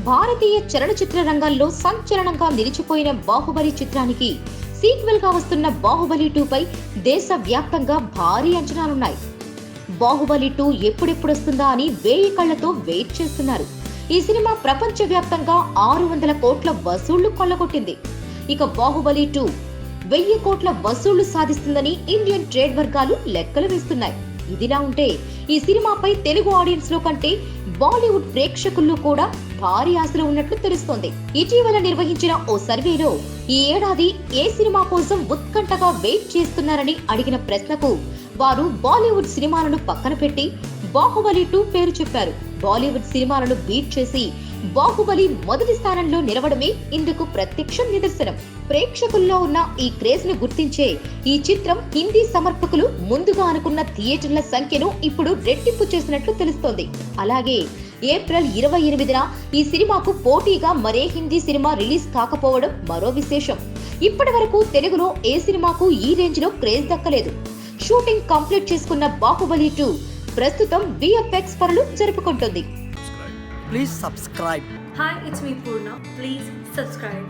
భారతీయ చలనచిత్ర రంగంలో సంచలనంగా నిలిచిపోయిన బాహుబలి చిత్రానికి సీక్వెల్ గా వస్తున్న బాహుబలి 2 పై దేశవ్యాప్తంగా భారీ అంచనాలున్నాయి. బాహుబలి 2 ఎప్పుడెప్పుడొస్తుందా అని వేయి కళ్లతో వెయిట్ చేస్తున్నారు. ఈ సినిమా ప్రపంచవ్యాప్తంగా 600 కోట్ల వసూళ్లు కొల్లగొట్టింది. ఇక బాహుబలి 2 1000 కోట్ల వసూళ్లు సాధిస్తుందని ఇండియన్ ట్రేడ్ వర్గాలు లెక్కలు వేస్తున్నాయి. ఇదిలా ఉంటే ఈ సినిమాపై తెలుగు ఆడియన్స్ లో కంటే బాలీవుడ్ ప్రేక్షకుల్లో కూడా భారీ ఆశలు ఉన్నట్లు తెలుస్తోంది. ఇటీవల నిర్వహించిన ఓ సర్వేలో ఈ ఏడాది ఏ సినిమా కోసం ఉత్కంఠగా వెయిట్ చేస్తున్నారని అడిగిన ప్రశ్నకు వారు బాలీవుడ్ సినిమాలను పక్కన పెట్టి బాహుబలి 2 పేరు చెప్పారు. బాలీవుడ్ సినిమాలను బీట్ చేసి బాహుబలి మొదటి స్థానంలో నిలవడమే ఇందుకు ప్రత్యక్ష నిదర్శనం. ప్రేక్షకుల్లో ఉన్న ఈ క్రేజ్ ను గుర్తించే ఈ చిత్రం హిందీ సమర్పకులు ముందుగా అనుకున్న థియేటర్ల సంఖ్యను ఇప్పుడు రెట్టింపు చేసినట్లు తెలుస్తోంది. అలాగే ఏప్రిల్ 28న ఈ సినిమాకు పోటీగా మరే హిందీ సినిమా రిలీజ్ కాకపోవడం మరో విశేషం. ఇప్పటి వరకు తెలుగులో ఏ సినిమాకు ఈ రేంజ్ లో క్రేజ్ దక్కలేదు. షూటింగ్ కంప్లీట్ చేసుకున్న బాహుబలి 2 ప్రస్తుతం VFX పనులు జరుపుకుంటుంది. Please subscribe. Hi, it's me Purna. Please subscribe.